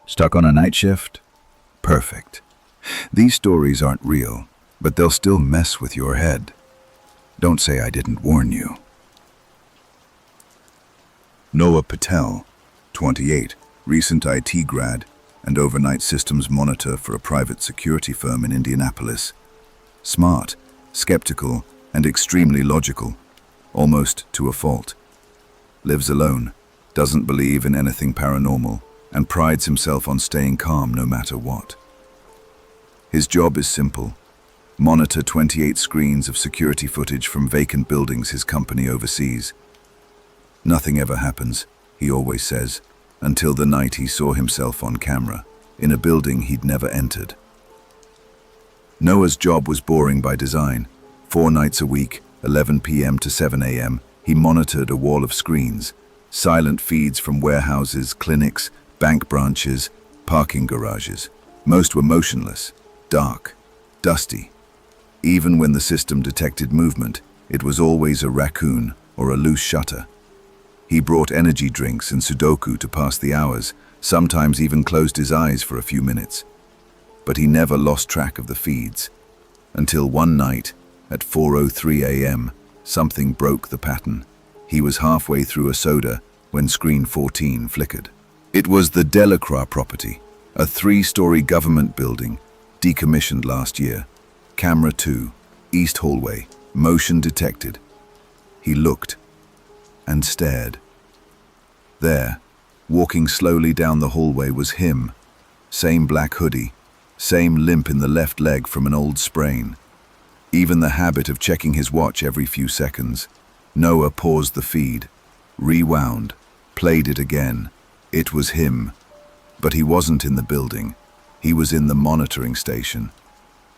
Stuck on a night shift? Perfect. These stories aren't real, but they'll still mess with your head. Don't say I didn't warn you. Noah Patel, 28, recent IT grad and overnight systems monitor for a private security firm in Indianapolis. Smart, skeptical, and extremely logical, almost to a fault. Lives alone, doesn't believe in anything paranormal, and prides himself on staying calm no matter what. His job is simple: monitor 28 screens of security footage from vacant buildings his company oversees. Nothing ever happens, he always says, until the night he saw himself on camera, in a building he'd never entered. Noah's job was boring by design. 4 nights a week, 11 p.m. to 7 a.m., he monitored a wall of screens, silent feeds from warehouses, clinics, bank branches, parking garages. Most were motionless, dark, dusty. Even when the system detected movement, it was always a raccoon or a loose shutter. He brought energy drinks and Sudoku to pass the hours, sometimes even closed his eyes for a few minutes. But he never lost track of the feeds, until one night, at 4:03 a.m., something broke the pattern. He was halfway through a soda when screen 14 flickered. It was the Delacroix property, a 3-story government building, decommissioned last year. Camera 2, east hallway, motion detected. He looked and stared. There, walking slowly down the hallway, was him. Same black hoodie, same limp in the left leg from an old sprain. Even the habit of checking his watch every few seconds. Noah paused the feed, rewound, played it again. It was him. But he wasn't in the building. He was in the monitoring station,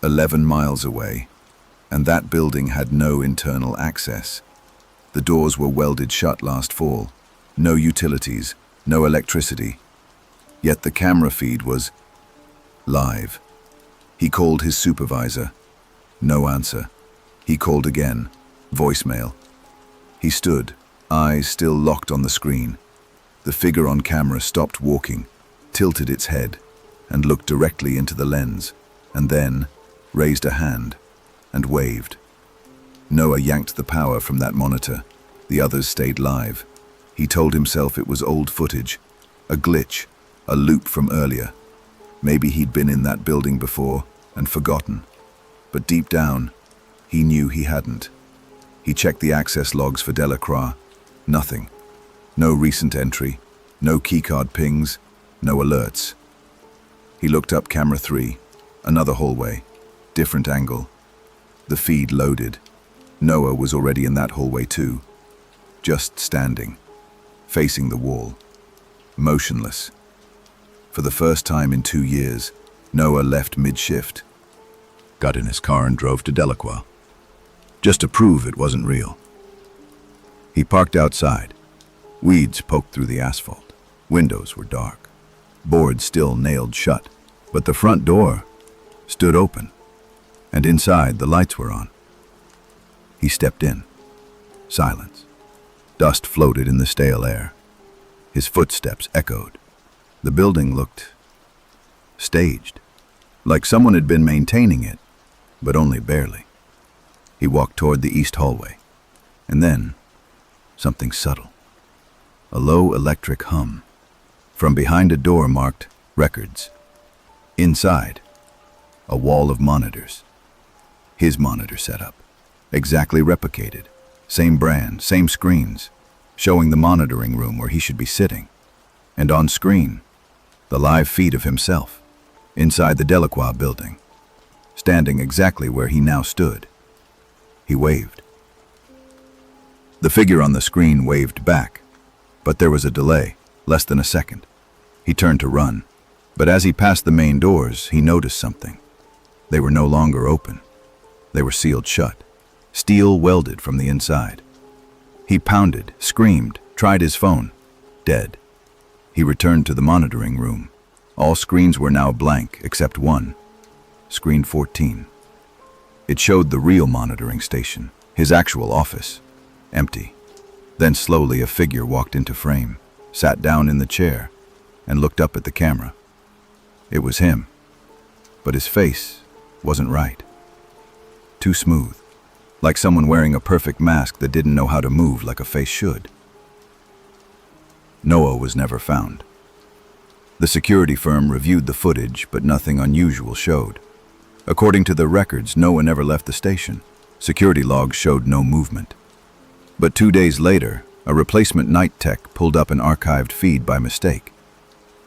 11 miles away, and that building had no internal access. The doors were welded shut last fall. No utilities, no electricity. Yet the camera feed was live. He called his supervisor. No answer. He called again. Voicemail. He stood, eyes still locked on the screen. The figure on camera stopped walking, tilted its head, and looked directly into the lens, and then raised a hand and waved. Noah yanked the power from that monitor. The others stayed live. He told himself it was old footage, a glitch, a loop from earlier. Maybe he'd been in that building before and forgotten. But deep down, he knew he hadn't. He checked the access logs for Delacroix. Nothing. No recent entry, no keycard pings, no alerts. He looked up camera 3, another hallway, different angle. The feed loaded. Noah was already in that hallway too, just standing, facing the wall, motionless. For the first time in 2 years, Noah left mid-shift, got in his car and drove to Delacroix, just to prove it wasn't real. He parked outside. Weeds poked through the asphalt. Windows were dark. Boards still nailed shut, but the front door stood open, and inside the lights were on. He stepped in. Silence. Dust floated in the stale air. His footsteps echoed. The building looked staged, like someone had been maintaining it, but only barely. He walked toward the east hallway, and then something subtle. A low electric hum. From behind a door marked records. Inside, a wall of monitors. His monitor setup, exactly replicated. Same brand, same screens, showing the monitoring room where he should be sitting. And on screen, the live feed of himself, inside the Delacroix building, standing exactly where he now stood. He waved. The figure on the screen waved back, but there was a delay, less than a second. He turned to run, but as he passed the main doors, he noticed something. They were no longer open. They were sealed shut, steel welded from the inside. He pounded, screamed, tried his phone. Dead. He returned to the monitoring room. All screens were now blank except one, screen 14. It showed the real monitoring station, his actual office, empty. Then slowly a figure walked into frame, sat down in the chair, and looked up at the camera. It was him, but his face wasn't right. Too smooth, like someone wearing a perfect mask that didn't know how to move like a face should. Noah was never found. The security firm reviewed the footage, but nothing unusual showed. According to the records, Noah never left the station. Security logs showed no movement. But 2 days later, a replacement night tech pulled up an archived feed by mistake.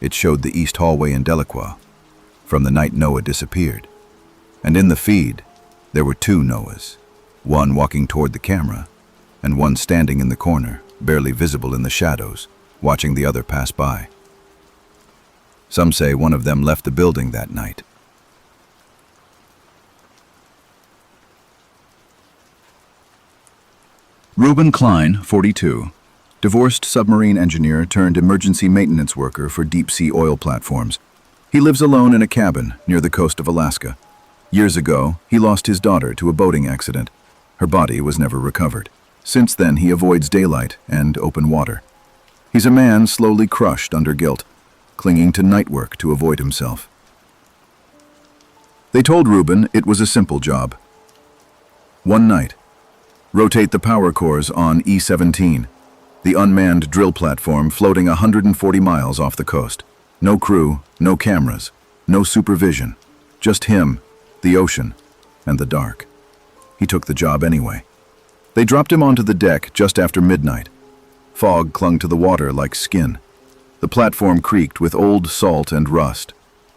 It showed the east hallway in Delacroix, from the night Noah disappeared. And in the feed, there were 2 Noahs, one walking toward the camera, and one standing in the corner, barely visible in the shadows, watching the other pass by. Some say one of them left the building that night. Reuben Klein, 42, divorced submarine engineer turned emergency maintenance worker for deep-sea oil platforms. He lives alone in a cabin near the coast of Alaska. Years ago, he lost his daughter to a boating accident. Her body was never recovered. Since then, he avoids daylight and open water. He's a man slowly crushed under guilt, clinging to night work to avoid himself. They told Reuben it was a simple job. One night, rotate the power cores on E-17, the unmanned drill platform floating 140 miles off the coast. No crew, no cameras, no supervision, just him, the ocean, and the dark. He took the job anyway. They dropped him onto the deck just after midnight. Fog clung to the water like skin. The platform creaked with old salt and rust.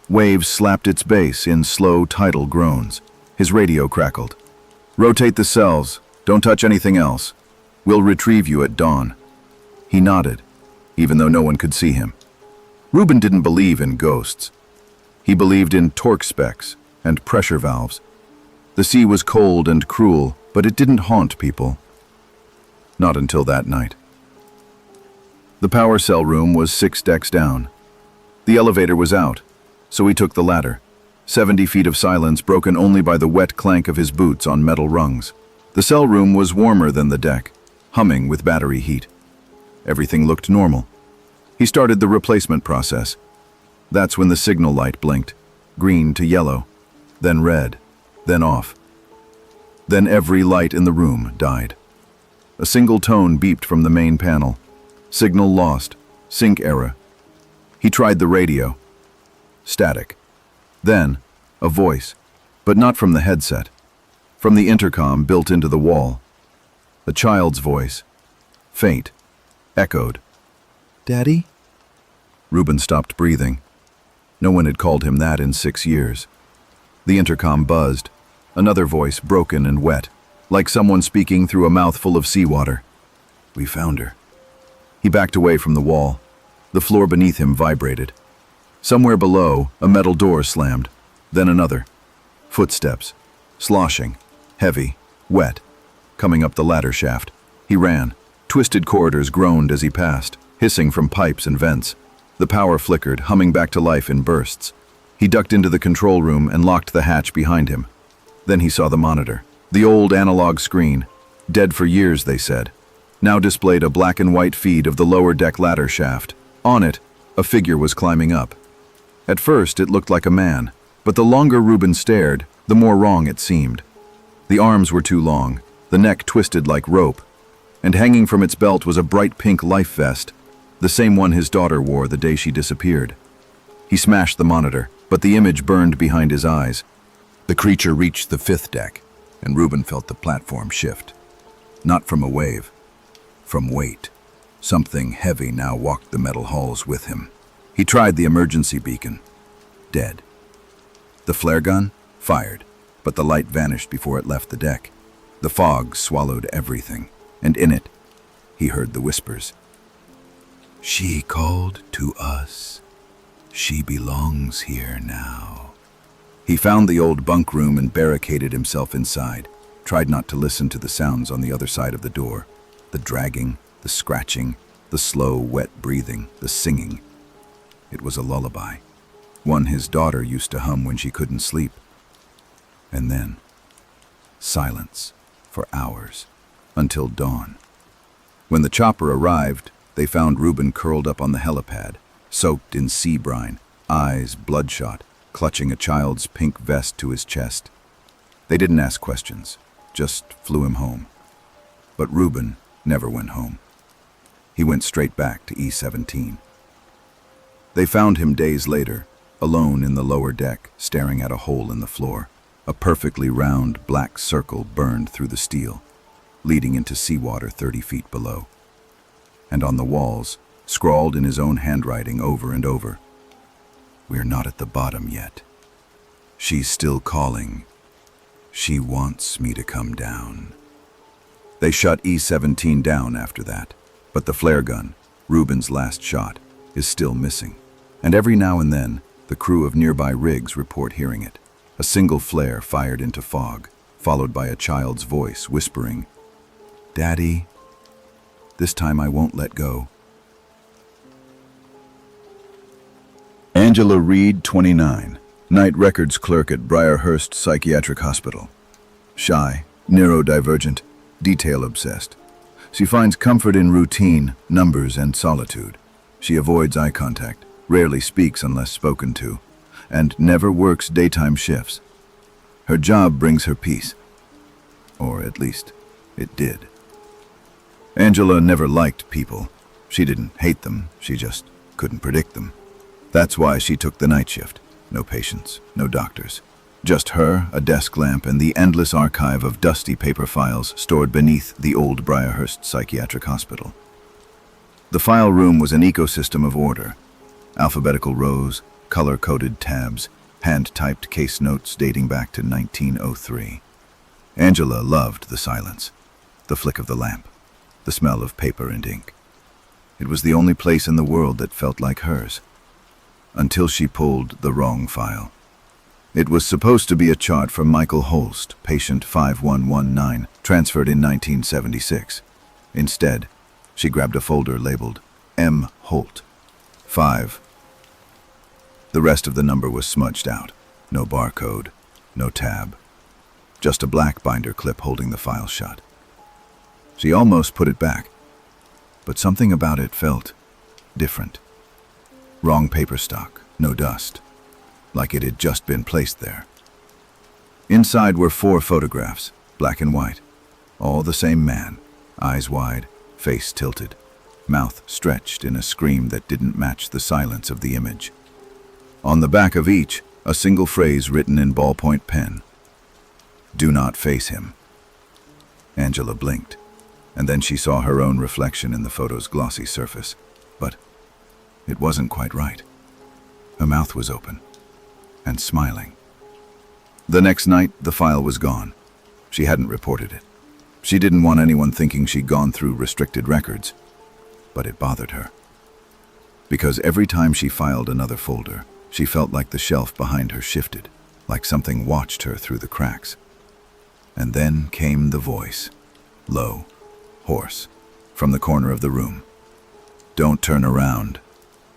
Waves slapped its base in slow tidal groans. His radio crackled. "Rotate the cells. Don't touch anything else. We'll retrieve you at dawn." He nodded, even though no one could see him. Reuben didn't believe in ghosts. He believed in torque specs and pressure valves. The sea was cold and cruel, but it didn't haunt people. Not until that night. The power cell room was 6 decks down. The elevator was out, so he took the ladder. 70 feet of silence broken only by the wet clank of his boots on metal rungs. The cell room was warmer than the deck, humming with battery heat. Everything looked normal. He started the replacement process. That's when the signal light blinked, green to yellow, then red, then off. Then every light in the room died. A single tone beeped from the main panel. Signal lost. Sync error. He tried the radio. Static. Then, a voice, but not from the headset. From the intercom built into the wall. A child's voice. Faint. Echoed. "Daddy?" Reuben stopped breathing. No one had called him that in 6 years. The intercom buzzed. Another voice, broken and wet, like someone speaking through a mouthful of seawater. "We found her." He backed away from the wall. The floor beneath him vibrated. Somewhere below, a metal door slammed. Then another. Footsteps. Sloshing. Heavy. Wet. Coming up the ladder shaft. He ran. Twisted corridors groaned as he passed, hissing from pipes and vents. The power flickered, humming back to life in bursts. He ducked into the control room and locked the hatch behind him. Then he saw the monitor. The old analog screen. Dead for years, they said. Now displayed a black and white feed of the lower deck ladder shaft. On it, a figure was climbing up. At first, it looked like a man, but the longer Reuben stared, the more wrong it seemed. The arms were too long, the neck twisted like rope, and hanging from its belt was a bright pink life vest, the same one his daughter wore the day she disappeared. He smashed the monitor, but the image burned behind his eyes. The creature reached the 5th deck, and Reuben felt the platform shift. Not from a wave, from weight. Something heavy now walked the metal halls with him. He tried the emergency beacon. Dead. The flare gun? Fired, but the light vanished before it left the deck. The fog swallowed everything, and in it, he heard the whispers. "She called to us. She belongs here now." He found the old bunk room and barricaded himself inside, tried not to listen to the sounds on the other side of the door. The dragging, the scratching, the slow, wet breathing, the singing. It was a lullaby, one his daughter used to hum when she couldn't sleep. And then, silence for hours, until dawn. When the chopper arrived, they found Reuben curled up on the helipad, soaked in sea brine, eyes bloodshot, clutching a child's pink vest to his chest. They didn't ask questions, just flew him home. But Ruben never went home. He went straight back to E-17. They found him days later, alone in the lower deck, staring at a hole in the floor. A perfectly round black circle burned through the steel, leading into seawater 30 feet below. And on the walls, scrawled in his own handwriting over and over, "We're not at the bottom yet. She's still calling. She wants me to come down." They shut E-17 down after that, but the flare gun, Ruben's last shot, is still missing. And every now and then, the crew of nearby rigs report hearing it. A single flare fired into fog, followed by a child's voice whispering, "Daddy, this time I won't let go." Angela Reed, 29, night records clerk at Briarhurst Psychiatric Hospital. Shy, neurodivergent, detail-obsessed. She finds comfort in routine, numbers, and solitude. She avoids eye contact, rarely speaks unless spoken to, and never works daytime shifts. Her job brings her peace. Or at least, it did. Angela never liked people. She didn't hate them, she just couldn't predict them. That's why she took the night shift. No patients, no doctors. Just her, a desk lamp, and the endless archive of dusty paper files stored beneath the old Briarhurst Psychiatric Hospital. The file room was an ecosystem of order. Alphabetical rows, color-coded tabs, hand-typed case notes dating back to 1903. Angela loved the silence, the flick of the lamp, the smell of paper and ink. It was the only place in the world that felt like hers. Until she pulled the wrong file. It was supposed to be a chart from Michael Holst, patient 5119, transferred in 1976. Instead, she grabbed a folder labeled M. Holt, 5. The rest of the number was smudged out. No barcode, no tab. Just a black binder clip holding the file shut. She almost put it back, but something about it felt different. Wrong paper stock, no dust, like it had just been placed there. Inside were 4 photographs, black and white, all the same man, eyes wide, face tilted, mouth stretched in a scream that didn't match the silence of the image. On the back of each, a single phrase written in ballpoint pen. "Do not face him." Angela blinked, and then she saw her own reflection in the photo's glossy surface. But it wasn't quite right. Her mouth was open and smiling. The next night, the file was gone. She hadn't reported it. She didn't want anyone thinking she'd gone through restricted records, but it bothered her. Because every time she filed another folder, she felt like the shelf behind her shifted, like something watched her through the cracks. And then came the voice, low, hoarse, from the corner of the room. "Don't turn around."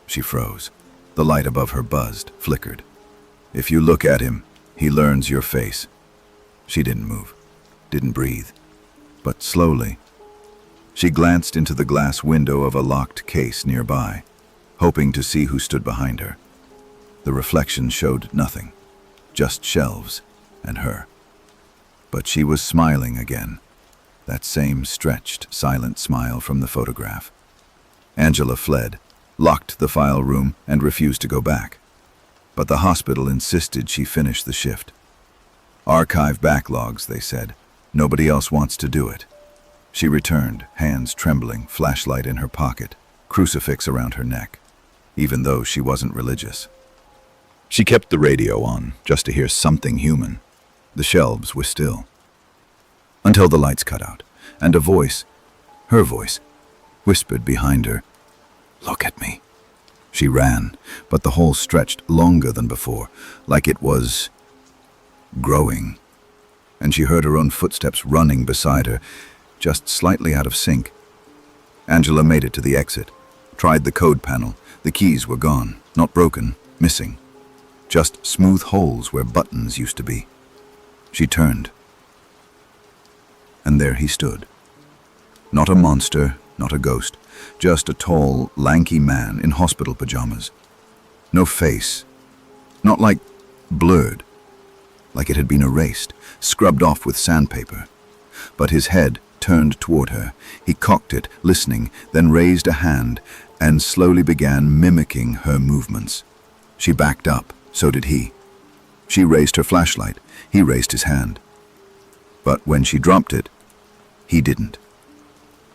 She froze. The light above her buzzed, flickered. "If you look at him, he learns your face." She didn't move, didn't breathe. But slowly, she glanced into the glass window of a locked case nearby, hoping to see who stood behind her. The reflection showed nothing, just shelves and her. But she was smiling again, that same stretched, silent smile from the photograph. Angela fled, locked the file room, and refused to go back. But the hospital insisted she finish the shift. "Archive backlogs," they said. "Nobody else wants to do it." She returned, hands trembling, flashlight in her pocket, crucifix around her neck, even though she wasn't religious. She kept the radio on, just to hear something human. The shelves were still. Until the lights cut out, and a voice, her voice, whispered behind her, "Look at me." She ran, but the hole stretched longer than before, like it was growing. And she heard her own footsteps running beside her, just slightly out of sync. Angela made it to the exit, tried the code panel. The keys were gone, not broken, missing. Just smooth holes where buttons used to be. She turned. And there he stood. Not a monster, not a ghost, just a tall, lanky man in hospital pajamas. No face. Not like blurred, like it had been erased, scrubbed off with sandpaper. But his head turned toward her. He cocked it, listening, then raised a hand and slowly began mimicking her movements. She backed up, so did he. She raised her flashlight. He raised his hand. But when she dropped it, he didn't.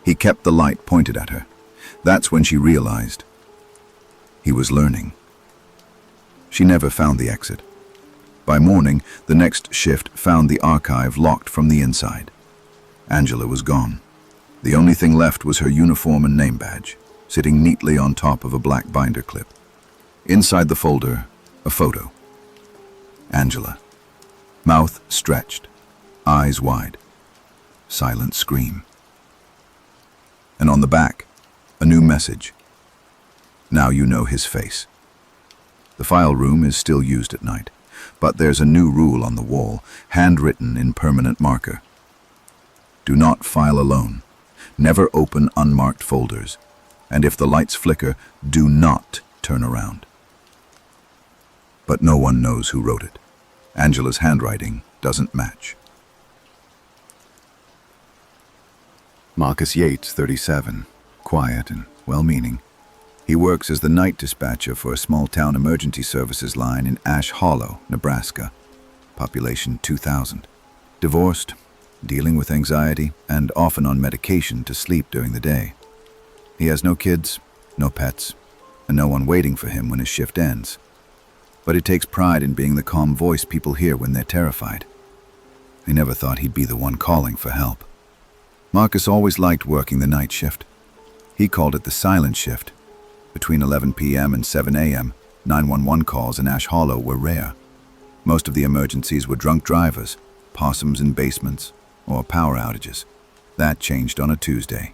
He kept the light pointed at her. That's when she realized he was learning. She never found the exit. By morning, the next shift found the archive locked from the inside. Angela was gone. The only thing left was her uniform and name badge, sitting neatly on top of a black binder clip. Inside the folder, a photo. Angela. Mouth stretched, eyes wide. Silent scream. And on the back, a new message. Now you know his face. The file room is still used at night, but there's a new rule on the wall, handwritten in permanent marker. Do not file alone. Never open unmarked folders. And if the lights flicker, do not turn around. But no one knows who wrote it. Angela's handwriting doesn't match. Marcus Yates, 37, quiet and well-meaning. He works as the night dispatcher for a small-town emergency services line in Ash Hollow, Nebraska. Population 2,000. Divorced, dealing with anxiety, and often on medication to sleep during the day. He has no kids, no pets, and no one waiting for him when his shift ends. But he takes pride in being the calm voice people hear when they're terrified. He never thought he'd be the one calling for help. Marcus always liked working the night shift. He called it the silent shift. Between 11 p.m. and 7 a.m., 911 calls in Ash Hollow were rare. Most of the emergencies were drunk drivers, possums in basements, or power outages. That changed on a Tuesday,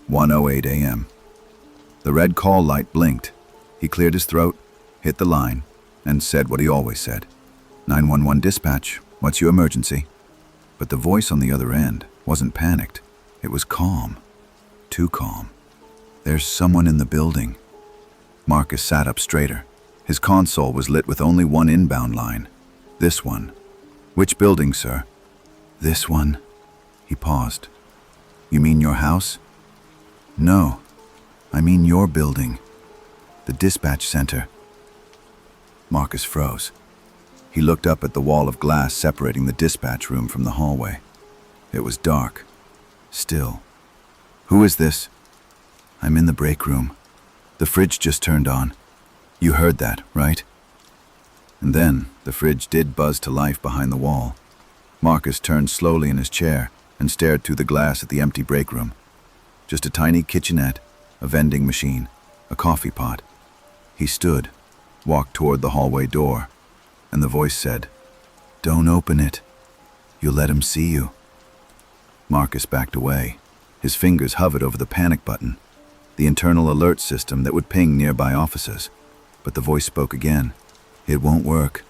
1:08 a.m. The red call light blinked. He cleared his throat, hit the line, and said what he always said. 911 dispatch, what's your emergency? But the voice on the other end wasn't panicked. It was calm. Too calm. There's someone in the building. Marcus sat up straighter. His console was lit with only one inbound line. This one. Which building, sir? This one. He paused. You mean your house? No, I mean your building. The dispatch center. Marcus froze. He looked up at the wall of glass separating the dispatch room from the hallway. It was dark. Still. Who is this? I'm in the break room. The fridge just turned on. You heard that, right? And then the fridge did buzz to life behind the wall. Marcus turned slowly in his chair and stared through the glass at the empty break room. Just a tiny kitchenette, a vending machine, a coffee pot. He stood, walked toward the hallway door, and the voice said, "Don't open it. You'll let him see you." Marcus backed away. His fingers hovered over the panic button, the internal alert system that would ping nearby officers. But the voice spoke again. It won't work.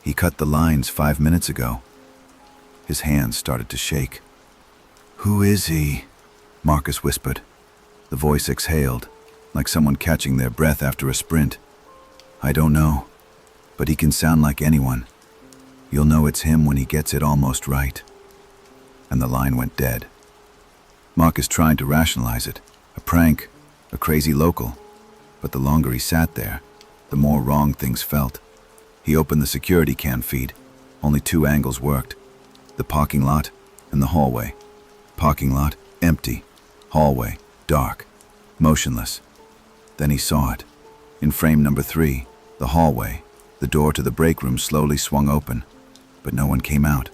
He cut the lines 5 minutes ago. His hands started to shake. Who is he? Marcus whispered. The voice exhaled, like someone catching their breath after a sprint. I don't know, but he can sound like anyone. You'll know it's him when he gets it almost right. And the line went dead. Marcus tried to rationalize it. A prank, a crazy local. But the longer he sat there, the more wrong things felt. He opened the security cam feed. Only 2 angles worked. The parking lot and the hallway. Parking lot, empty. Hallway, dark, motionless. Then he saw it. In frame number 3, the hallway, the door to the break room slowly swung open, but no one came out.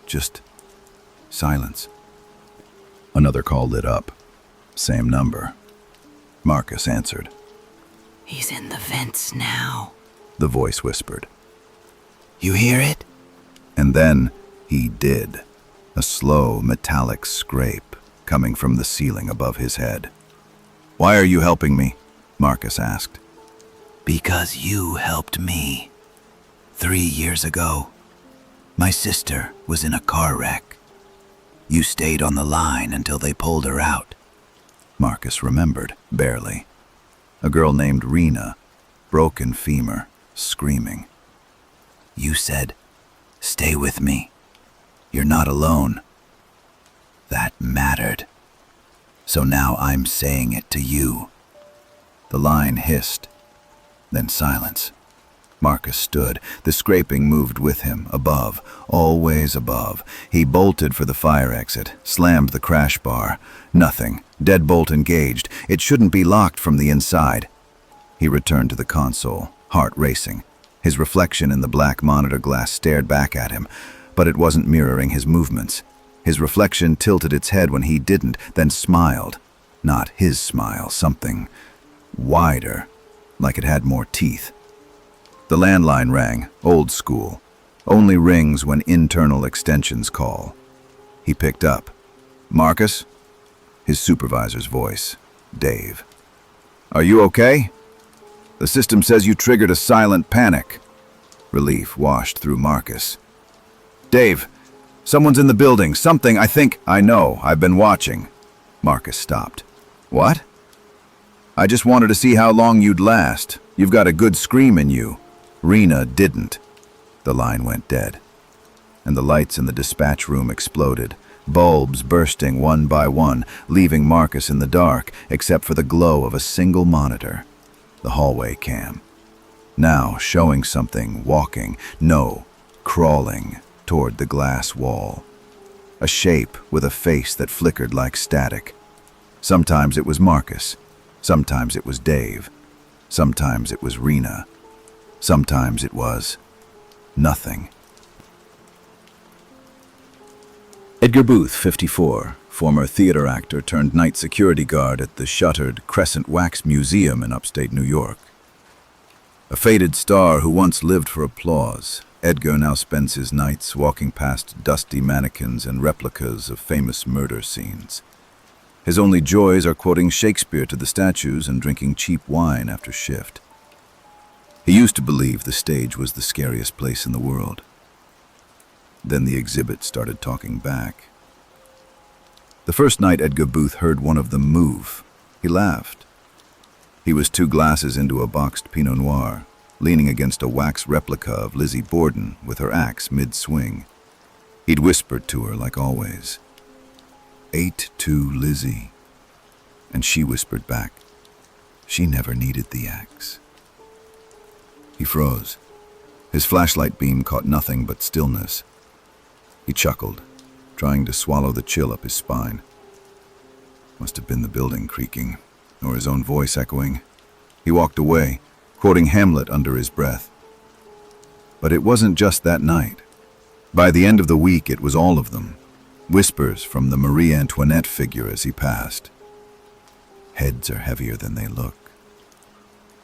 Just silence. Another call lit up. Same number. Marcus answered. He's in the vents now, the voice whispered. You hear it? And then he did. A slow, metallic scrape coming from the ceiling above his head. Why are you helping me? Marcus asked. Because you helped me. 3 years ago, my sister was in a car wreck. You stayed on the line until they pulled her out. Marcus remembered, barely. A girl named Rena, broken femur, screaming. You said, "Stay with me. You're not alone." That mattered. So now I'm saying it to you. The line hissed, then silence. Marcus stood. The scraping moved with him, above, always above. He bolted for the fire exit, slammed the crash bar. Nothing. Deadbolt engaged. It shouldn't be locked from the inside. He returned to the console, heart racing. His reflection in the black monitor glass stared back at him, but it wasn't mirroring his movements. His reflection tilted its head when he didn't, then smiled. Not his smile, something wider, like it had more teeth. The landline rang, old school. Only rings when internal extensions call. He picked up. "Marcus?" His supervisor's voice. Dave. "Are you okay? The system says you triggered a silent panic." Relief washed through Marcus. "Dave, someone's in the building. Something, I think." "I know. I've been watching." Marcus stopped. "What?" "I just wanted to see how long you'd last. You've got a good scream in you." Rena didn't. The line went dead, and the lights in the dispatch room exploded, bulbs bursting one by one, leaving Marcus in the dark, except for the glow of a single monitor. The hallway cam. Now showing something walking, no, crawling toward the glass wall. A shape with a face that flickered like static. Sometimes it was Marcus. Sometimes it was Dave. Sometimes it was Rena. Sometimes it was nothing. Edgar Booth, 54, former theater actor turned night security guard at the shuttered Crescent Wax Museum in upstate New York. A faded star who once lived for applause, Edgar now spends his nights walking past dusty mannequins and replicas of famous murder scenes. His only joys are quoting Shakespeare to the statues and drinking cheap wine after shift. He used to believe the stage was the scariest place in the world. Then the exhibit started talking back. The first night Edgar Booth heard one of them move, he laughed. He was 2 glasses into a boxed Pinot Noir, leaning against a wax replica of Lizzie Borden with her axe mid-swing. He'd whispered to her like always, "Ate to Lizzie." And she whispered back, "She never needed the axe." He froze. His flashlight beam caught nothing but stillness. He chuckled, trying to swallow the chill up his spine. Must have been the building creaking, or his own voice echoing. He walked away, quoting Hamlet under his breath. But it wasn't just that night. By the end of the week, it was all of them. Whispers from the Marie Antoinette figure as he passed. Heads are heavier than they look.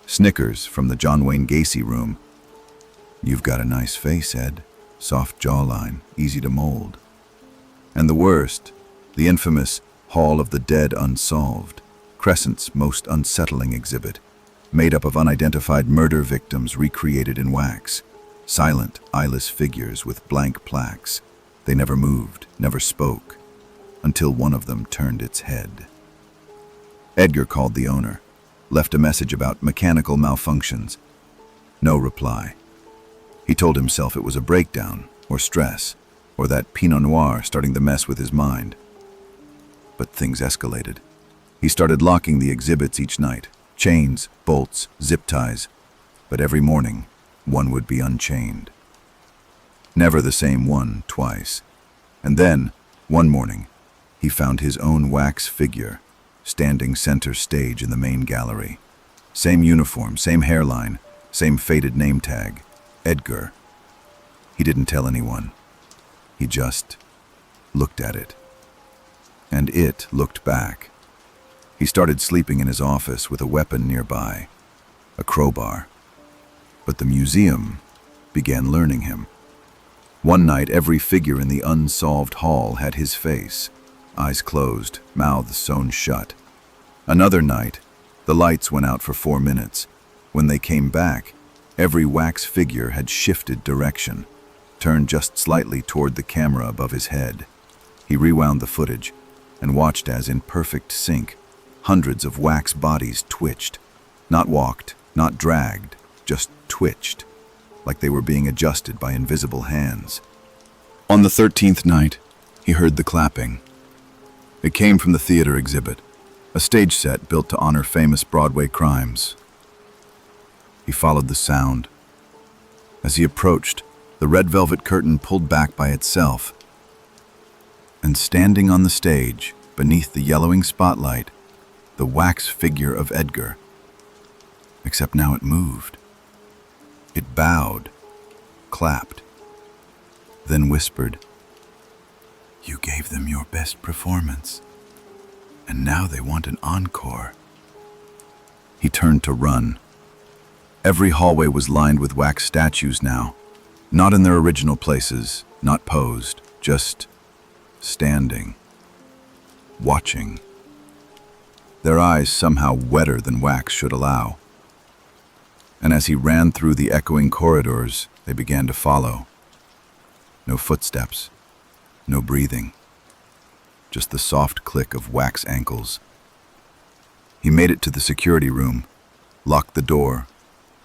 Snickers from the John Wayne Gacy room. "You've got a nice face, Ed. Soft jawline, easy to mold." And the worst, the infamous Hall of the Dead Unsolved, Crescent's most unsettling exhibit, made up of unidentified murder victims recreated in wax. Silent, eyeless figures with blank plaques. They never moved, never spoke, until one of them turned its head. Edgar called the owner, left a message about mechanical malfunctions. No reply. He told himself it was a breakdown, or stress, or that Pinot Noir starting to mess with his mind. But things escalated. He started locking the exhibits each night. Chains, bolts, zip ties. But every morning, one would be unchained. Never the same one twice. And then, one morning, he found his own wax figure, standing center stage in the main gallery. Same uniform, same hairline, same faded name tag. Edgar. He didn't tell anyone. He just looked at it. And it looked back. He started sleeping in his office with a weapon nearby, a crowbar. But the museum began learning him. One night, every figure in the unsolved hall had his face, eyes closed, mouths sewn shut. Another night, the lights went out for 4 minutes. When they came back, every wax figure had shifted direction, turned just slightly toward the camera above his head. He rewound the footage and watched as, in perfect sync, hundreds of wax bodies twitched, not walked, not dragged, just twitched, like they were being adjusted by invisible hands. On the 13th night, he heard the clapping. It came from the theater exhibit, a stage set built to honor famous Broadway crimes. He followed the sound. As he approached, the red velvet curtain pulled back by itself, and standing on the stage, beneath the yellowing spotlight, the wax figure of Edgar. Except now it moved. It bowed, clapped, then whispered, "You gave them your best performance, and now they want an encore." He turned to run. Every hallway was lined with wax statues now, not in their original places, not posed, just standing, watching. Their eyes somehow wetter than wax should allow. And as he ran through the echoing corridors, they began to follow. No footsteps, no breathing, just the soft click of wax ankles. He made it to the security room, locked the door,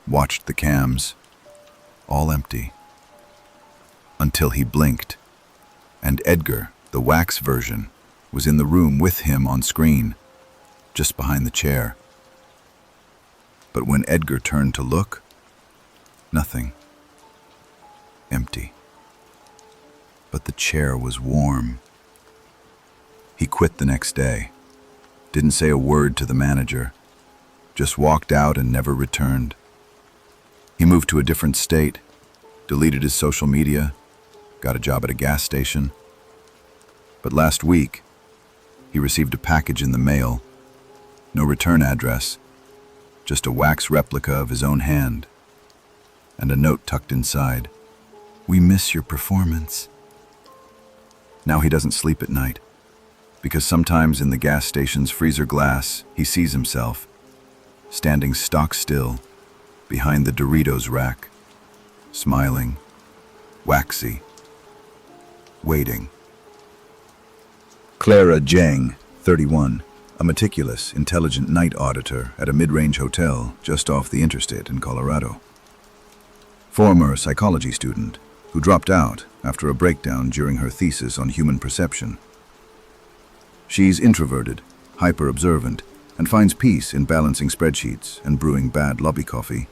watched the cams, all empty. Until he blinked, and Edgar, the wax version, was in the room with him on screen, just behind the chair. But when Edgar turned to look, nothing. Empty. But the chair was warm. He quit the next day, didn't say a word to the manager, just walked out and never returned. He moved to a different state, deleted his social media, got a job at a gas station. But last week, he received a package in the mail, no return address, just a wax replica of his own hand, and a note tucked inside. "We miss your performance." Now he doesn't sleep at night, because sometimes in the gas station's freezer glass, he sees himself, standing stock still, behind the Doritos rack, smiling, waxy, waiting. Clara Zhang, 31, a meticulous, intelligent night auditor at a mid-range hotel just off the interstate in Colorado. Former psychology student who dropped out after a breakdown during her thesis on human perception. She's introverted, hyper-observant, and finds peace in balancing spreadsheets and brewing bad lobby coffee.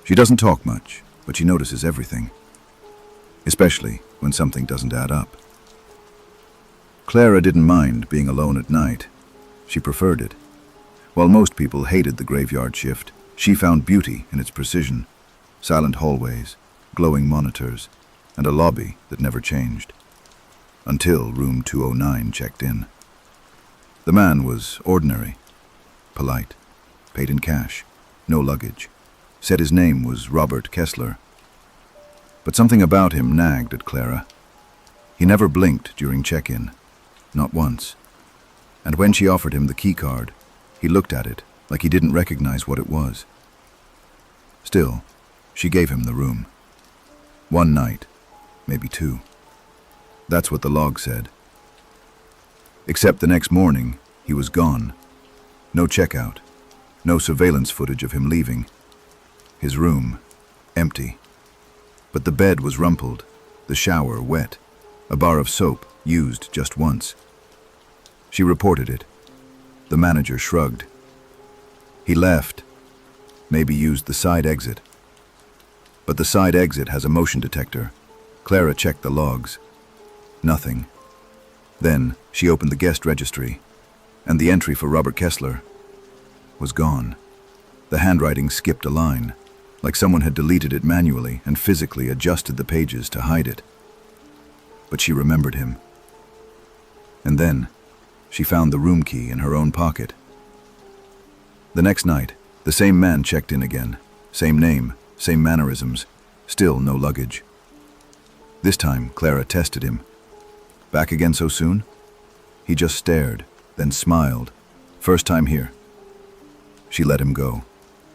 She doesn't talk much, but she notices everything, especially when something doesn't add up. Clara didn't mind being alone at night. She preferred it. While most people hated the graveyard shift, she found beauty in its precision, silent hallways, glowing monitors, and a lobby that never changed. Until room 209 checked in. The man was ordinary, polite, paid in cash, no luggage. Said his name was Robert Kessler. But something about him nagged at Clara. He never blinked during check-in, not once. And when she offered him the key card, he looked at it like he didn't recognize what it was. Still, she gave him the room. One night, maybe two. That's what the log said. Except the next morning, he was gone. No checkout, no surveillance footage of him leaving. His room, empty. But the bed was rumpled, the shower wet, a bar of soap used just once. She reported it. The manager shrugged. He left, maybe used the side exit. But the side exit has a motion detector. Clara checked the logs. Nothing. Then she opened the guest registry, and the entry for Robert Kessler was gone. The handwriting skipped a line, like someone had deleted it manually and physically adjusted the pages to hide it. But she remembered him. And then she found the room key in her own pocket. The next night, the same man checked in again. Same name, same mannerisms, still no luggage. This time, Clara tested him. Back again so soon? He just stared, then smiled. First time here. She let him go,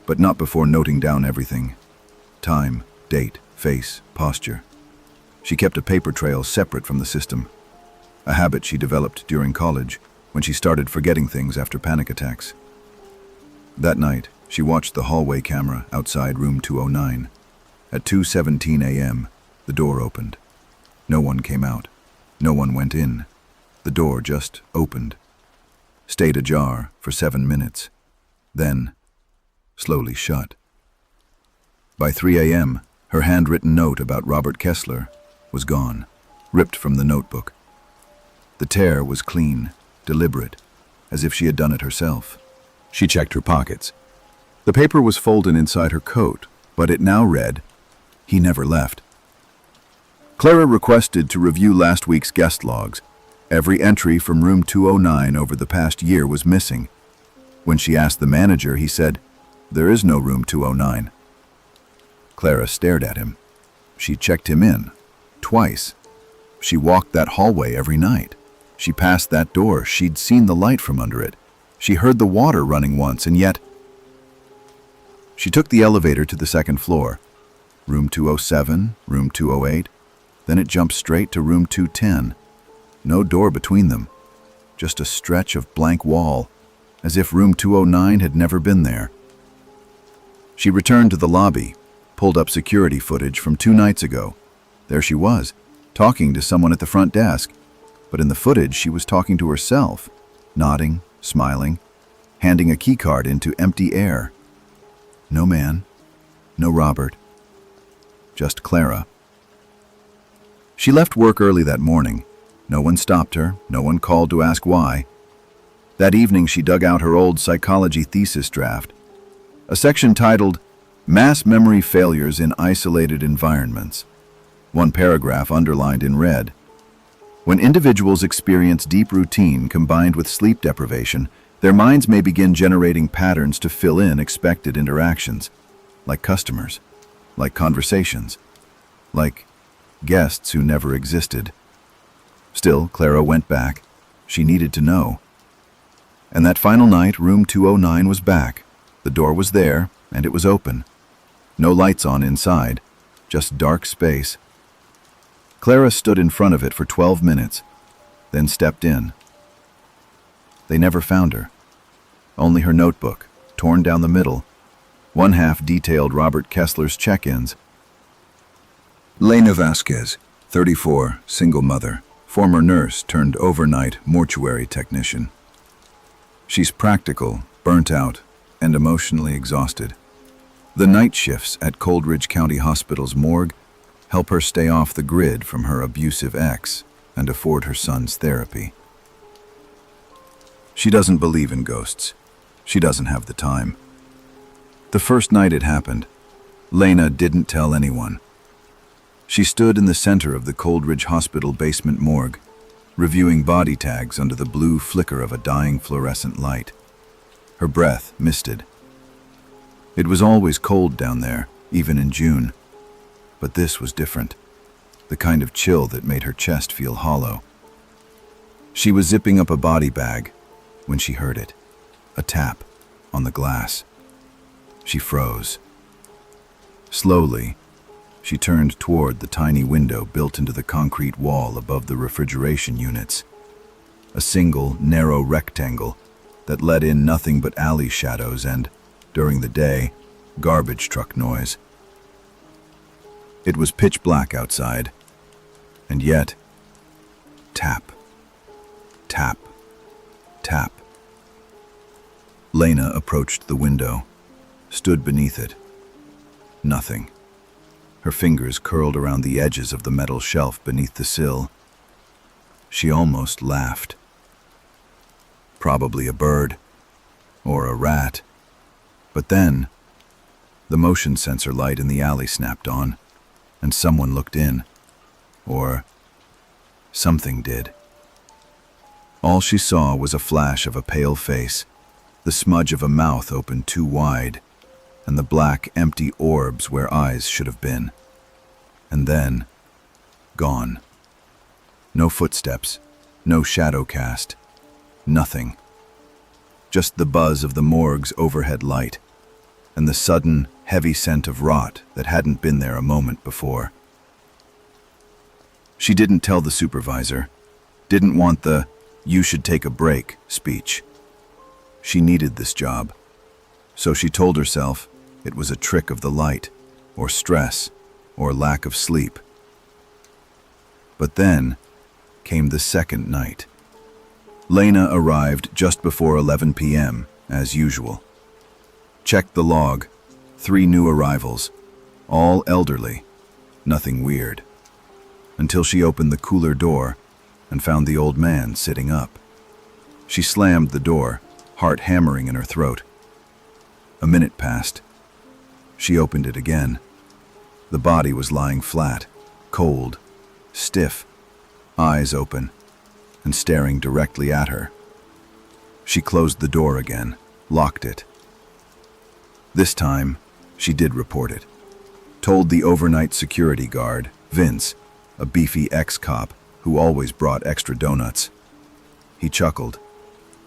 but not before noting down everything. Time, date, face, posture. She kept a paper trail separate from the system, a habit she developed during college when she started forgetting things after panic attacks. That night, She watched the hallway camera outside room 209. At 2:17 a.m., the door opened. No one came out. No one went in. The door just opened. Stayed ajar for 7 minutes. Then, slowly shut. By 3 a.m., her handwritten note about Robert Kessler was gone, ripped from the notebook. The tear was clean, deliberate, as if she had done it herself. She checked her pockets. The paper was folded inside her coat, but it now read, "He never left." Clara requested to review last week's guest logs. Every entry from room 209 over the past year was missing. When she asked the manager, he said, "There is no room 209. Clara stared at him. She checked him in, twice. She walked that hallway every night. She passed that door. She'd seen the light from under it. She heard the water running once, and yet... She took the elevator to the second floor. Room 207, room 208. Then it jumped straight to room 210. No door between them. Just a stretch of blank wall, as if room 209 had never been there. She returned to the lobby, pulled up security footage from 2 nights ago. There she was, talking to someone at the front desk. But in the footage, she was talking to herself, nodding, smiling, handing a keycard into empty air. No man, no Robert, just Clara. She left work early that morning. No one stopped her, no one called to ask why. That evening, she dug out her old psychology thesis draft, a section titled, "Mass Memory Failures in Isolated Environments." One paragraph underlined in red. When individuals experience deep routine combined with sleep deprivation, their minds may begin generating patterns to fill in expected interactions, like customers, like conversations, like guests who never existed. Still, Clara went back. She needed to know. And that final night, room 209 was back. The door was there, and it was open. No lights on inside, just dark space. Clara stood in front of it for 12 minutes, then stepped in. They never found her. Only her notebook, torn down the middle. One half detailed Robert Kessler's check-ins. Lena Vasquez, 34, single mother, former nurse turned overnight mortuary technician. She's practical, burnt out, and emotionally exhausted. The night shifts at Coldridge County Hospital's morgue help her stay off the grid from her abusive ex and afford her son's therapy. She doesn't believe in ghosts. She doesn't have the time. The first night it happened, Lena didn't tell anyone. She stood in the center of the Coldridge Hospital basement morgue, reviewing body tags under the blue flicker of a dying fluorescent light. Her breath misted. It was always cold down there, even in June. But this was different, the kind of chill that made her chest feel hollow. She was zipping up a body bag when she heard it, a tap on the glass. She froze. Slowly, she turned toward the tiny window built into the concrete wall above the refrigeration units, a single, narrow rectangle that let in nothing but alley shadows and, during the day, garbage truck noise. It was pitch black outside, and yet, tap, tap, tap. Lena approached the window, stood beneath it. Nothing. Her fingers curled around the edges of the metal shelf beneath the sill. She almost laughed. Probably a bird, or a rat. But then, the motion sensor light in the alley snapped on, and someone looked in. Or something did. All she saw was a flash of a pale face, the smudge of a mouth opened too wide, and the black, empty orbs where eyes should have been. And then, gone. No footsteps, no shadow cast, nothing. Just the buzz of the morgue's overhead light, and the sudden, heavy scent of rot that hadn't been there a moment before. She didn't tell the supervisor, didn't want the "you should take a break" speech. She needed this job. So she told herself it was a trick of the light, or stress, or lack of sleep. But then came the second night. Lena arrived just before 11 p.m., as usual. Checked the log, 3 new arrivals, all elderly, nothing weird. Until she opened the cooler door and found the old man sitting up. She slammed the door, heart hammering in her throat. A minute passed. She opened it again. The body was lying flat, cold, stiff, eyes open, and staring directly at her. She closed the door again, locked it. This time, she did report it. Told the overnight security guard, Vince, a beefy ex-cop who always brought extra donuts. He chuckled,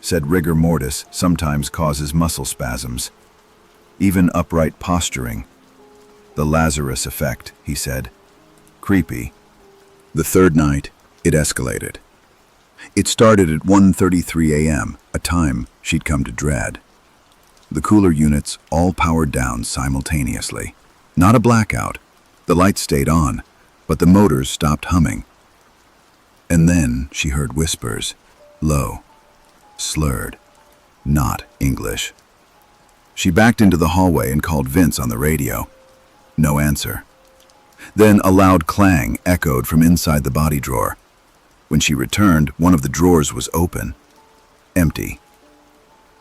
said rigor mortis sometimes causes muscle spasms, even upright posturing. The Lazarus effect, he said. Creepy. The third night, it escalated. It started at 1:33 a.m., a time she'd come to dread. The cooler units all powered down simultaneously. Not a blackout. The lights stayed on, but the motors stopped humming. And then she heard whispers, low, slurred, not English. She backed into the hallway and called Vince on the radio. No answer. Then a loud clang echoed from inside the body drawer. When she returned, one of the drawers was open, empty.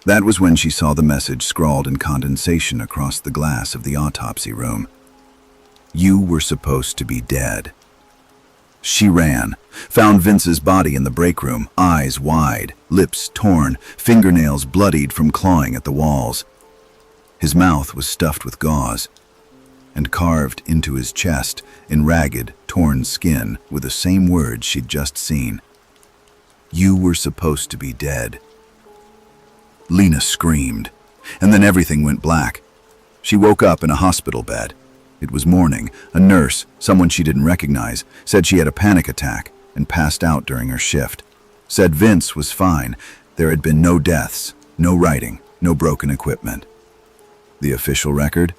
That was when she saw the message scrawled in condensation across the glass of the autopsy room. You were supposed to be dead. She ran, found Vince's body in the break room, eyes wide, lips torn, fingernails bloodied from clawing at the walls. His mouth was stuffed with gauze, and carved into his chest in ragged, torn skin were the same words she'd just seen. You were supposed to be dead. Lena screamed, and then everything went black. She woke up in a hospital bed. It was morning. A nurse, someone she didn't recognize, said she had a panic attack and passed out during her shift. Said Vince was fine. There had been no deaths, no writing, no broken equipment. The official record?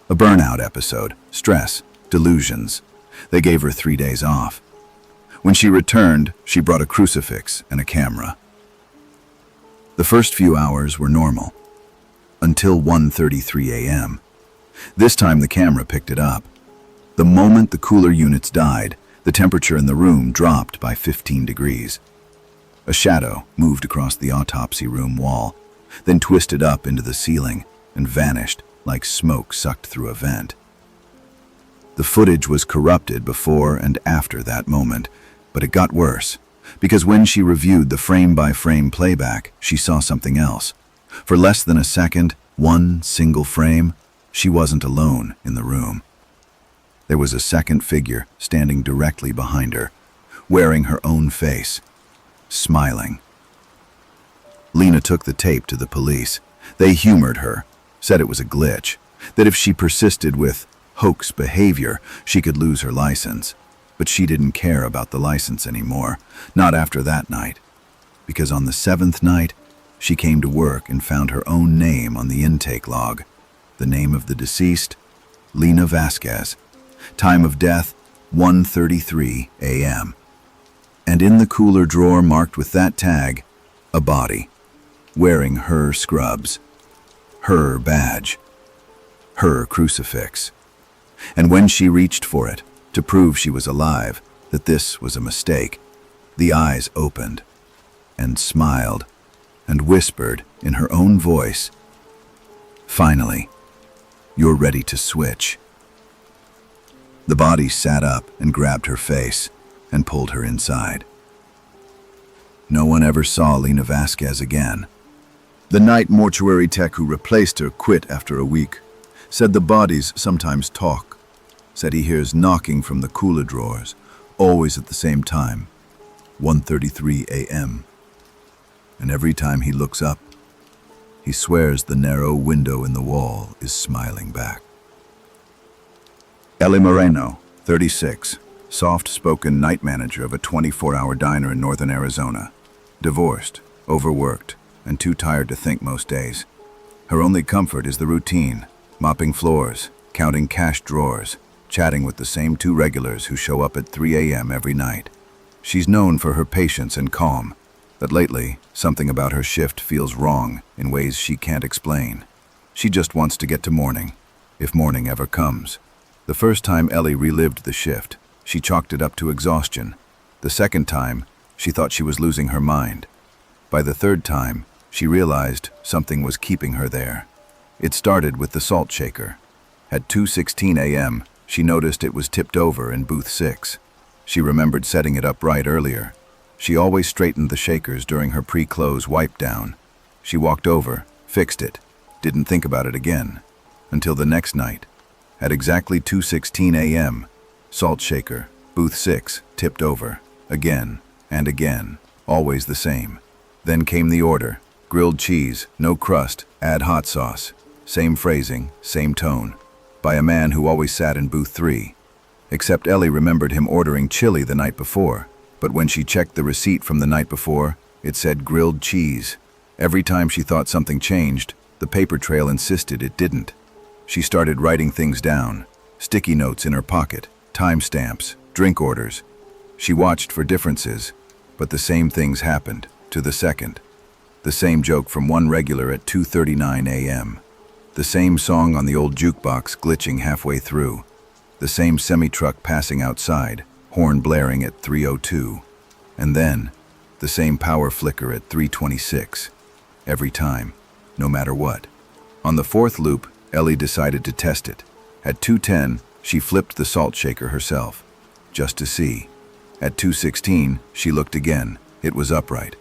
A burnout episode, stress, delusions. They gave her 3 days off. When she returned, she brought a crucifix and a camera. The first few hours were normal, until 1:33 a.m. This time the camera picked it up. The moment the cooler units died, the temperature in the room dropped by 15 degrees. A shadow moved across the autopsy room wall, then twisted up into the ceiling and vanished like smoke sucked through a vent. The footage was corrupted before and after that moment, but it got worse, because when she reviewed the frame-by-frame playback, she saw something else. For less than a second, one single frame, she wasn't alone in the room. There was a second figure standing directly behind her, wearing her own face, smiling. Lena took the tape to the police. They humored her, said it was a glitch, that if she persisted with hoax behavior, she could lose her license. But she didn't care about the license anymore, not after that night, because on the 7th night, she came to work and found her own name on the intake log. The name of the deceased, Lena Vasquez. Time of death, 1:33 a.m. And in the cooler drawer marked with that tag, a body, wearing her scrubs, her badge, her crucifix. And when she reached for it, to prove she was alive, that this was a mistake, the eyes opened and smiled and whispered in her own voice, "Finally, you're ready to switch." The body sat up and grabbed her face and pulled her inside. No one ever saw Lena Vasquez again. The night mortuary tech who replaced her quit after a week. Said the bodies sometimes talk. Said he hears knocking from the cooler drawers, always at the same time, 1:33 a.m. And every time he looks up, he swears the narrow window in the wall is smiling back. Ellie Moreno, 36, soft-spoken night manager of a 24-hour diner in northern Arizona. Divorced, overworked, and too tired to think most days. Her only comfort is the routine, mopping floors, counting cash drawers, chatting with the same two regulars who show up at 3 a.m. every night. She's known for her patience and calm, but lately, something about her shift feels wrong in ways she can't explain. She just wants to get to morning, if morning ever comes. The first time Ellie relived the shift, she chalked it up to exhaustion. The second time, she thought she was losing her mind. By the third time, she realized something was keeping her there. It started with the salt shaker. At 2:16 a.m., she noticed it was tipped over in booth 6. She remembered setting it up right earlier. She always straightened the shakers during her pre-close wipe down. She walked over, fixed it, didn't think about it again, until the next night. At exactly 2:16 a.m., salt shaker, booth 6, tipped over, again and again, always the same. Then came the order: grilled cheese, no crust, add hot sauce. Same phrasing, same tone, by a man who always sat in booth 3. Except Ellie remembered him ordering chili the night before, but when she checked the receipt from the night before, it said grilled cheese. Every time she thought something changed, the paper trail insisted it didn't. She started writing things down, sticky notes in her pocket, timestamps, drink orders. She watched for differences, but the same things happened, to the second. The same joke from one regular at 2:39 a.m. The same song on the old jukebox glitching halfway through. The same semi-truck passing outside, horn blaring at 3:02. And then, the same power flicker at 3:26. Every time, no matter what. On the fourth loop, Ellie decided to test it. At 2:10, she flipped the salt shaker herself, just to see. At 2:16, she looked again. It was upright,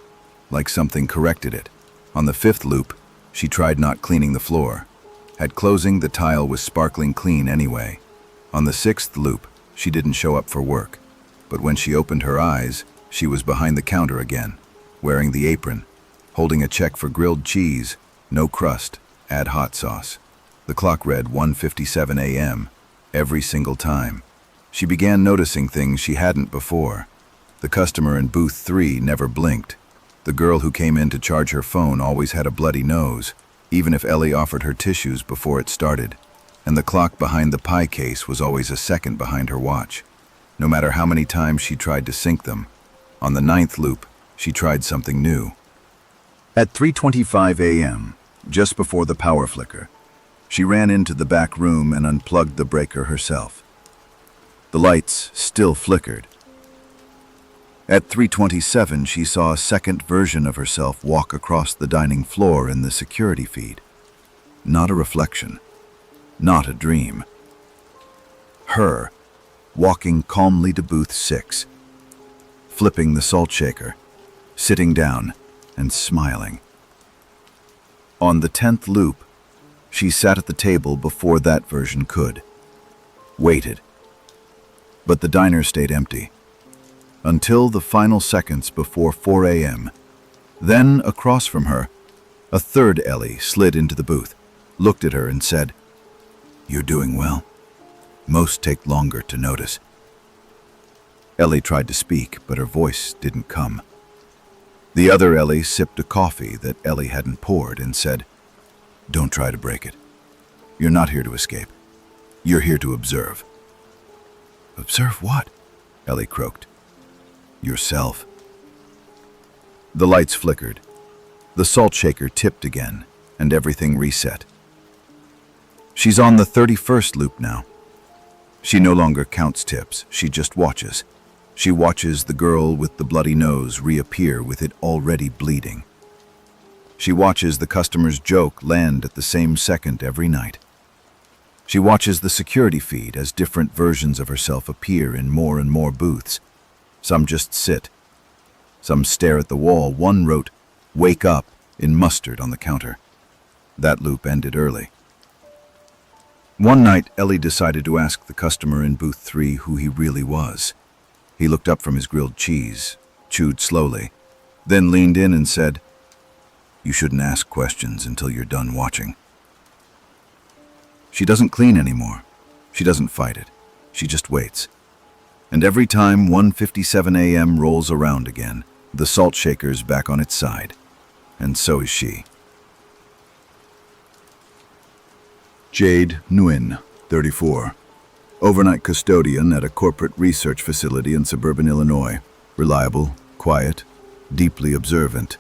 like something corrected it. On the fifth loop, she tried not cleaning the floor. At closing, the tile was sparkling clean anyway. On the sixth loop, she didn't show up for work. But when she opened her eyes, she was behind the counter again, wearing the apron, holding a check for grilled cheese, no crust, add hot sauce. The clock read 1:57 a.m. every single time. She began noticing things she hadn't before. The customer in booth 3 never blinked. The girl who came in to charge her phone always had a bloody nose, even if Ellie offered her tissues before it started. And the clock behind the pie case was always a second behind her watch, no matter how many times she tried to sync them. On the ninth loop, she tried something new. At 3:25 a.m., just before the power flicker, she ran into the back room and unplugged the breaker herself. The lights still flickered. At 3:27, she saw a second version of herself walk across the dining floor in the security feed. Not a reflection, not a dream. Her, walking calmly to booth 6, flipping the salt shaker, sitting down, and smiling. On the 10th loop, she sat at the table before that version could. Waited. But the diner stayed empty. Until the final seconds before 4 a.m. Then, across from her, a third Ellie slid into the booth, looked at her and said, "You're doing well. Most take longer to notice." Ellie tried to speak, but her voice didn't come. The other Ellie sipped a coffee that Ellie hadn't poured and said, "Don't try to break it. You're not here to escape. You're here to observe." "Observe what?" Ellie croaked. "Yourself." The lights flickered. The salt shaker tipped again, and everything reset. She's on the 31st loop now. She no longer counts tips, she just watches. She watches the girl with the bloody nose reappear with it already bleeding. She watches the customer's joke land at the same second every night. She watches the security feed as different versions of herself appear in more and more booths. Some just sit. Some stare at the wall. One wrote, "Wake up," in mustard on the counter. That loop ended early. One night, Ellie decided to ask the customer in booth 3 who he really was. He looked up from his grilled cheese, chewed slowly, then leaned in and said, "You shouldn't ask questions until you're done watching." She doesn't clean anymore. She doesn't fight it. She just waits. And every time 1:57 a.m. rolls around again, the salt shaker's back on its side. And so is she. Jade Nguyen, 34. Overnight custodian at a corporate research facility in suburban Illinois. Reliable, quiet, deeply observant.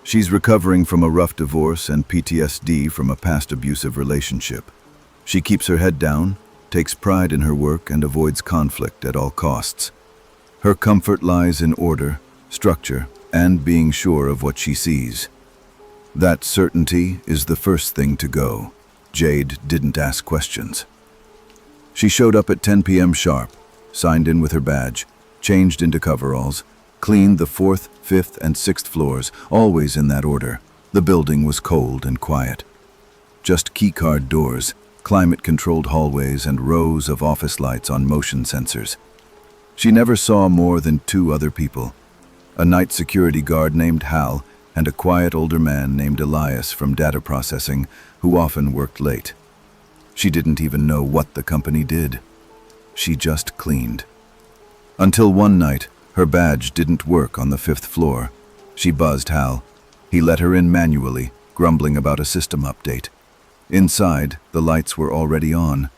She's recovering from a rough divorce and PTSD from a past abusive relationship. She keeps her head down, takes pride in her work, and avoids conflict at all costs. Her comfort lies in order, structure, and being sure of what she sees. That certainty is the first thing to go. Jade didn't ask questions. She showed up at 10 p.m. sharp, signed in with her badge, changed into coveralls, cleaned the 4th, 5th, and 6th floors, always in that order. The building was cold and quiet. Just keycard doors, climate-controlled hallways, and rows of office lights on motion sensors. She never saw more than 2 other people, a night security guard named Hal and a quiet older man named Elias from data processing who often worked late. She didn't even know what the company did. She just cleaned. Until one night, her badge didn't work on the 5th floor. She buzzed Hal. He let her in manually, grumbling about a system update. Inside, the lights were already on.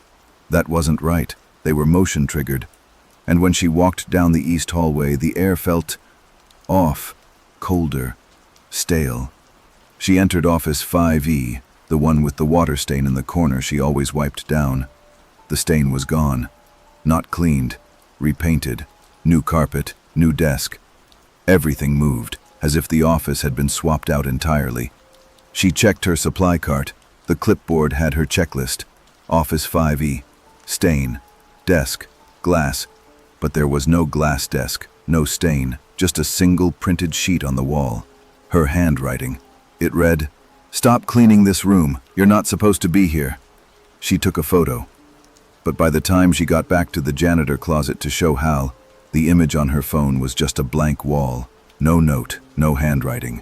That wasn't right. They were motion-triggered. And when she walked down the east hallway, the air felt off, colder, stale. She entered office 5E, the one with the water stain in the corner she always wiped down. The stain was gone. Not cleaned, repainted, new carpet, new desk. Everything moved, as if the office had been swapped out entirely. She checked her supply cart. The clipboard had her checklist. Office 5E, stain, desk, glass. But there was no glass desk, no stain, just a single printed sheet on the wall. Her handwriting. It read, "Stop cleaning this room. You're not supposed to be here." She took a photo. But by the time she got back to the janitor closet to show Hal, the image on her phone was just a blank wall. No note, no handwriting.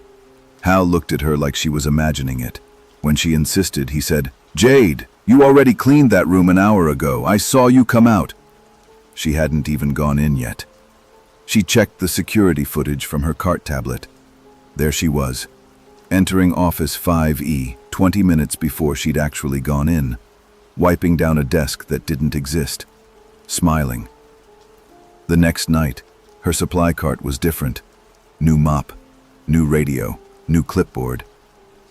Hal looked at her like she was imagining it. When she insisted, he said, "Jade, you already cleaned that room an hour ago. I saw you come out." She hadn't even gone in yet. She checked the security footage from her cart tablet. There she was, entering office 5E 20 minutes before she'd actually gone in, wiping down a desk that didn't exist, smiling. The next night, her supply cart was different. New mop, new radio, new clipboard,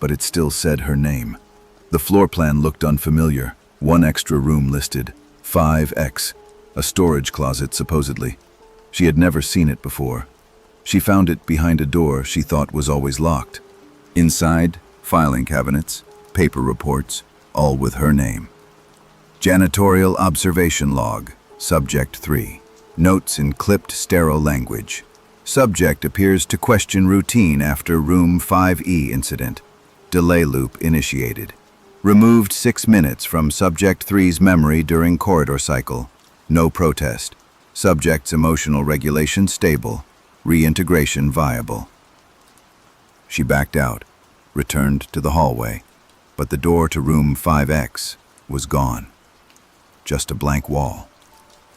but it still said her name. The floor plan looked unfamiliar. One extra room listed, 5X, a storage closet supposedly. She had never seen it before. She found it behind a door she thought was always locked. Inside, filing cabinets, paper reports, all with her name. Janitorial observation log, subject 3. Notes in clipped sterile language. Subject appears to question routine after room 5E incident. Delay loop initiated. Removed 6 minutes from subject 3's memory during corridor cycle. No protest. Subject's emotional regulation stable. Reintegration viable. She backed out, returned to the hallway, but the door to room 5X was gone. Just a blank wall.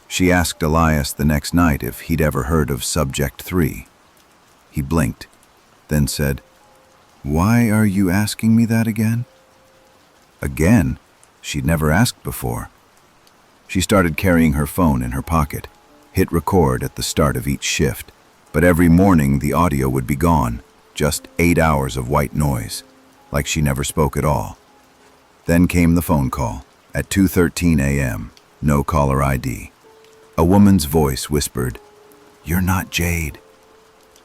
She asked Elias the next night if he'd ever heard of Subject 3. He blinked, then said, "Why are you asking me that again?" Again? She'd never asked before. She started carrying her phone in her pocket, hit record at the start of each shift, but every morning the audio would be gone, just 8 hours of white noise, like she never spoke at all. Then came the phone call, at 2:13 a.m., no caller ID. A woman's voice whispered, "You're not Jade."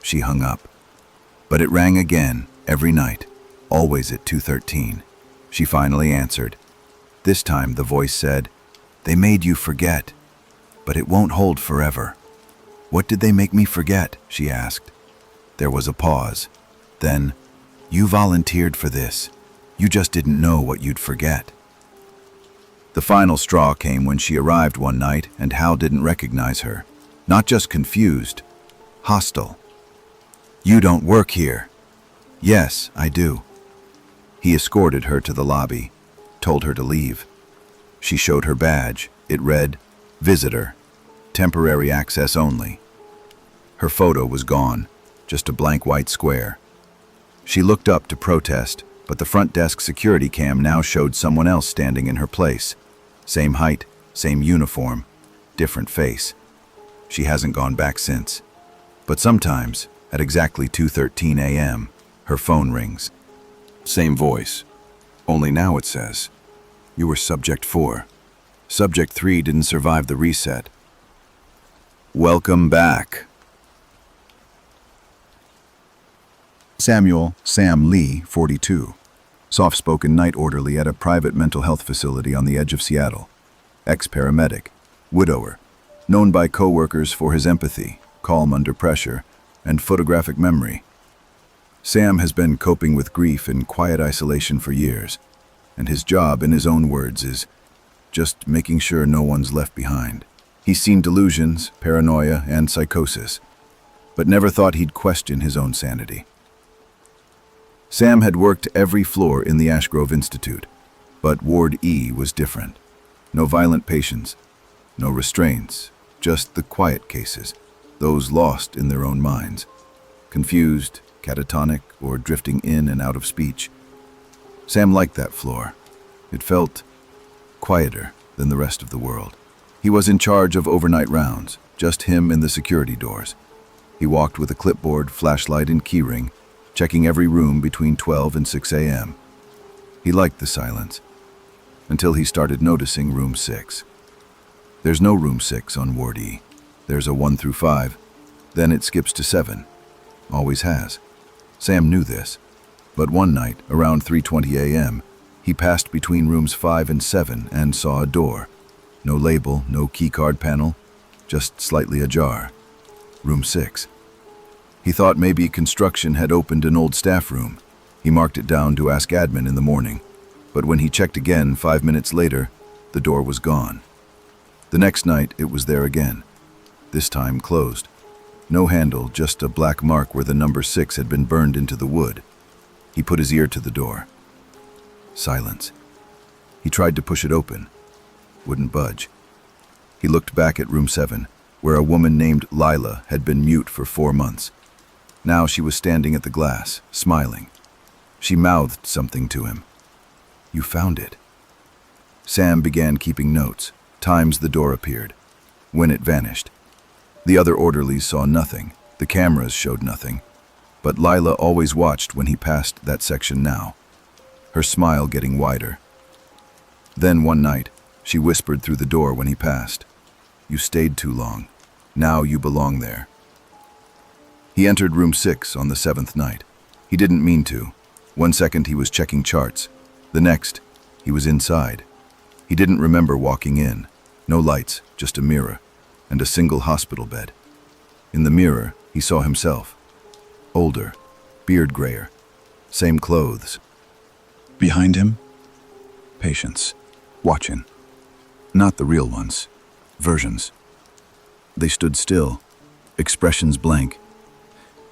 She hung up. But it rang again, every night, always at 2:13. She finally answered. This time the voice said, "They made you forget, but it won't hold forever." "What did they make me forget?" she asked. There was a pause. Then, "You volunteered for this. You just didn't know what you'd forget." The final straw came when she arrived one night and Hal didn't recognize her. Not just confused, hostile. "You don't work here." "Yes, I do." He escorted her to the lobby, told her to leave. She showed her badge. It read, "Visitor, temporary access only." Her photo was gone, just a blank white square. She looked up to protest, but the front desk security cam now showed someone else standing in her place. Same height, same uniform, different face. She hasn't gone back since. But sometimes, at exactly 2:13 a.m., her phone rings. Same voice, only now it says, "You were Subject 4. Subject 3 didn't survive the reset. Welcome back." Samuel Sam Lee, 42, soft-spoken night orderly at a private mental health facility on the edge of Seattle. Ex-paramedic, widower, known by co-workers for his empathy, calm under pressure, and photographic memory. Sam has been coping with grief in quiet isolation for years, and his job, in his own words, is just making sure no one's left behind. He's seen delusions, paranoia, and psychosis, but never thought he'd question his own sanity. Sam had worked every floor in the Ashgrove Institute, but Ward E was different. No violent patients, no restraints, just the quiet cases, those lost in their own minds, confused, catatonic, or drifting in and out of speech. Sam liked that floor. It felt quieter than the rest of the world. He was in charge of overnight rounds, just him and the security doors. He walked with a clipboard, flashlight, and keyring, checking every room between 12 and 6 a.m. He liked the silence, until he started noticing room 6. There's no room 6 on Ward E. There's a 1 through 5, then it skips to 7. Always has. Sam knew this, but one night, around 3:20 a.m., he passed between rooms 5 and 7 and saw a door. No label, no keycard panel, just slightly ajar. Room 6. He thought maybe construction had opened an old staff room. He marked it down to ask admin in the morning, but when he checked again 5 minutes later, the door was gone. The next night, it was there again, this time closed. No handle, just a black mark where the number 6 had been burned into the wood. He put his ear to the door. Silence. He tried to push it open. Wouldn't budge. He looked back at room 7, where a woman named Lila had been mute for 4 months. Now she was standing at the glass, smiling. She mouthed something to him. "You found it." Sam began keeping notes, times the door appeared, when it vanished. The other orderlies saw nothing, the cameras showed nothing, but Lila always watched when he passed that section now, her smile getting wider. Then one night, she whispered through the door when he passed, "You stayed too long. Now you belong there." He entered room 6 on the 7th night. He didn't mean to. One second he was checking charts. The next, he was inside. He didn't remember walking in. No lights, just a mirror, and a single hospital bed. In the mirror, he saw himself. Older, beard grayer, same clothes. Behind him, patients, watching. Not the real ones, versions. They stood still, expressions blank.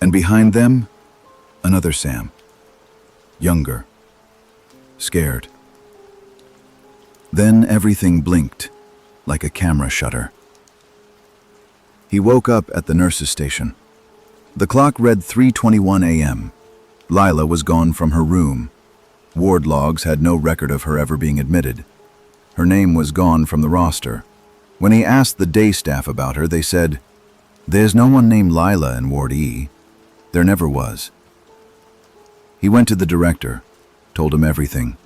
And behind them, another Sam. Younger. Scared. Then everything blinked, like a camera shutter. He woke up at the nurse's station. The clock read 3:21 a.m. Lila was gone from her room. Ward logs had no record of her ever being admitted. Her name was gone from the roster. When he asked the day staff about her, they said, "There's no one named Lila in Ward E. There never was." He went to the director, told him everything.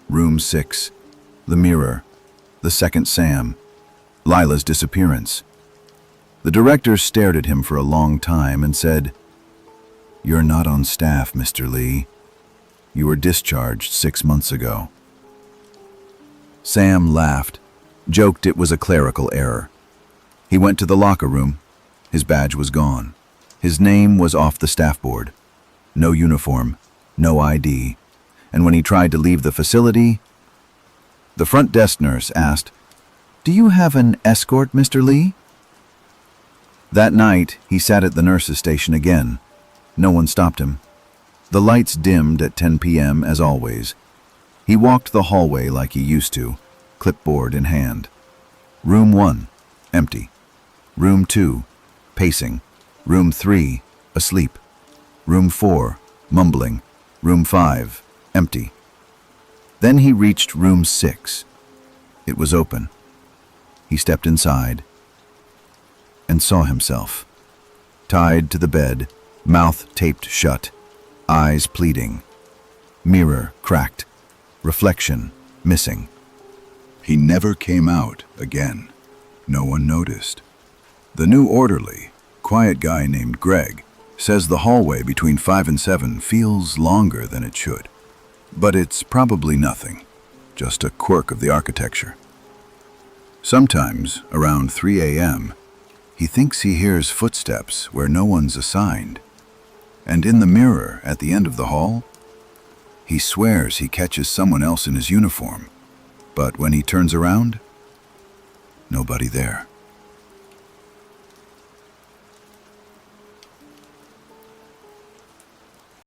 Room 6, the mirror, the second Sam, Lila's disappearance. The director stared at him for a long time and said, "You're not on staff, Mr. Lee. You were discharged 6 months ago." Sam laughed, joked it was a clerical error. He went to the locker room. His badge was gone. His name was off the staff board. No uniform, no ID. And when he tried to leave the facility, the front desk nurse asked, "Do you have an escort, Mr. Lee?" That night, he sat at the nurse's station again. No one stopped him. The lights dimmed at 10 p.m. as always. He walked the hallway like he used to, clipboard in hand. Room 1, empty. Room 2, pacing. Room 3, asleep. Room 4, mumbling. Room 5, empty. Then he reached room 6. It was open. He stepped inside and saw himself, tied to the bed, mouth taped shut, eyes pleading, mirror cracked, reflection missing. He never came out again. No one noticed. The new orderly, quiet guy named Greg, says the hallway between 5 and 7 feels longer than it should. But it's probably nothing, just a quirk of the architecture. Sometimes, around 3 a.m., he thinks he hears footsteps where no one's assigned. And in the mirror at the end of the hall, he swears he catches someone else in his uniform. But when he turns around, nobody there.